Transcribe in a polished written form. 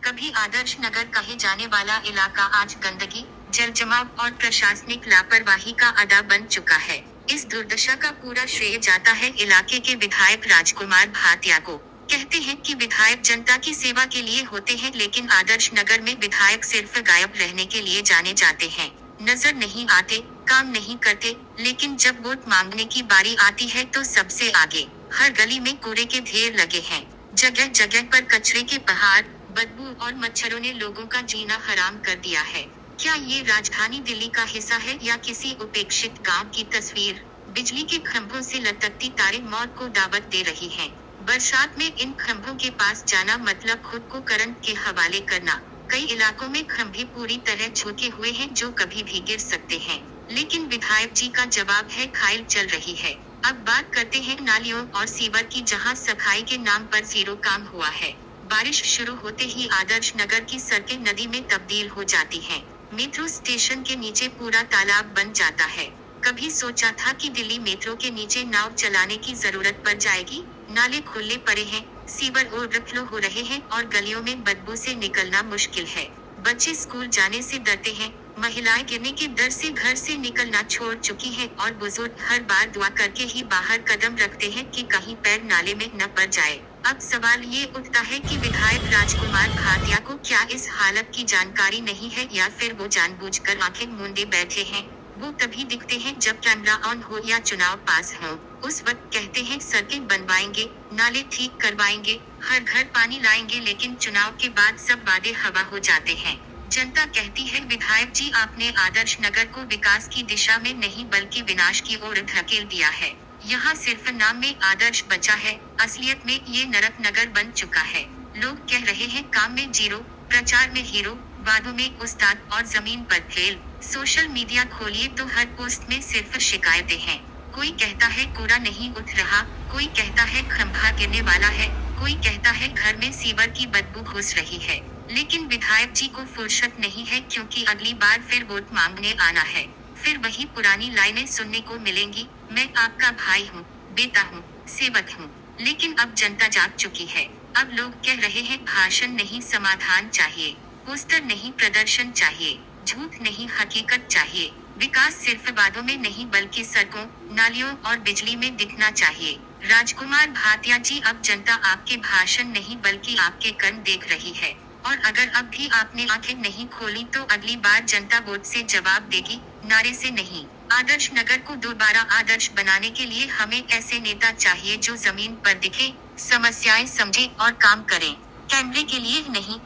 कभी आदर्श नगर कहे जाने वाला इलाका आज गंदगी, जल जमाव और प्रशासनिक लापरवाही का अड्डा बन चुका है। इस दुर्दशा का पूरा श्रेय जाता है इलाके के विधायक राजकुमार भाटिया को। कहते हैं कि विधायक जनता की सेवा के लिए होते हैं, लेकिन आदर्श नगर में विधायक सिर्फ गायब रहने के लिए जाने जाते हैं। नजर नहीं आते, काम नहीं करते, लेकिन जब वोट मांगने की बारी आती है तो सबसे आगे। हर गली में कूड़े के ढेर लगे हैं। जगह जगह पर कचरे के पहाड़, बदबू और मच्छरों ने लोगों का जीना हराम कर दिया है। क्या ये राजधानी दिल्ली का हिस्सा है या किसी उपेक्षित गांव की तस्वीर? बिजली के खंभों से लटकती तारें मौत को दावत दे रही हैं। बरसात में इन खंभों के पास जाना मतलब खुद को करंट के हवाले करना। कई इलाकों में खंभे पूरी तरह झुके हुए हैं जो कभी भी गिर सकते हैं। लेकिन विधायक जी का जवाब है खाइल चल रही है। अब बात करते हैं नालियों और सीवर की, जहां सफाई के नाम पर जीरो काम हुआ है। बारिश शुरू होते ही आदर्श नगर की सड़कें नदी में तब्दील हो जाती हैं। मेट्रो स्टेशन के नीचे पूरा तालाब बन जाता है। कभी सोचा था कि दिल्ली मेट्रो के नीचे नाव चलाने की जरूरत पड़ जाएगी? नाले खुले पड़े हैं, सीवर ओवरफ्लो हो रहे हैं और गलियों में बदबू से निकलना मुश्किल है। बच्चे स्कूल जाने से डरते हैं, महिलाएं गिरने के डर से घर से निकलना छोड़ चुकी हैं और बुजुर्ग हर बार दुआ करके ही बाहर कदम रखते हैं कि कहीं पैर नाले में न पड़ जाए। अब सवाल ये उठता है कि विधायक राजकुमार भाटिया को क्या इस हालत की जानकारी नहीं है या फिर वो जानबूझकर आंखें मूंदे बैठे हैं। वो तभी दिखते हैं जब कैमरा ऑन हो या चुनाव पास हो। उस वक्त कहते हैं सड़कें बनवाएंगे, नाले ठीक करवाएंगे, हर घर पानी लाएंगे, लेकिन चुनाव के बाद सब वादे हवा हो जाते हैं। जनता कहती है विधायक जी आपने आदर्श नगर को विकास की दिशा में नहीं बल्कि विनाश की ओर धकेल दिया है। यहाँ सिर्फ नाम में आदर्श बचा है, असलियत में ये नरक नगर बन चुका है। लोग कह रहे हैं काम में जीरो, प्रचार में हीरो, वादों में उस्ताद और जमीन पर फेल। सोशल मीडिया खोलिए तो हर पोस्ट में सिर्फ शिकायतें हैं। कोई कहता है कूड़ा नहीं उठ रहा, कोई कहता है खंभा गिरने वाला है, कोई कहता है घर में सीवर की बदबू घुस रही है। लेकिन विधायक जी को फुर्सत नहीं है, क्योंकि अगली बार फिर वोट मांगने आना है। फिर वही पुरानी लाइनें सुनने को मिलेंगी, मैं आपका भाई हूँ, बेटा हूँ, सेवक हूँ। लेकिन अब जनता जाग चुकी है। अब लोग कह रहे हैं भाषण नहीं समाधान चाहिए, पोस्टर नहीं प्रदर्शन चाहिए, झूठ नहीं हकीकत चाहिए। विकास सिर्फ वादों में नहीं बल्कि सड़कों, नालियों और बिजली में दिखना चाहिए। राजकुमार भाटिया जी, अब जनता आपके भाषण नहीं बल्कि आपके कर्म देख रही है। और अगर अब भी आपने आंखें नहीं खोली तो अगली बार जनता वोट से जवाब देगी, नारे से नहीं। आदर्श नगर को दोबारा आदर्श बनाने के लिए हमें ऐसे नेता चाहिए जो जमीन पर दिखे, समस्याएं समझे और काम करें, कैमरे के लिए नहीं।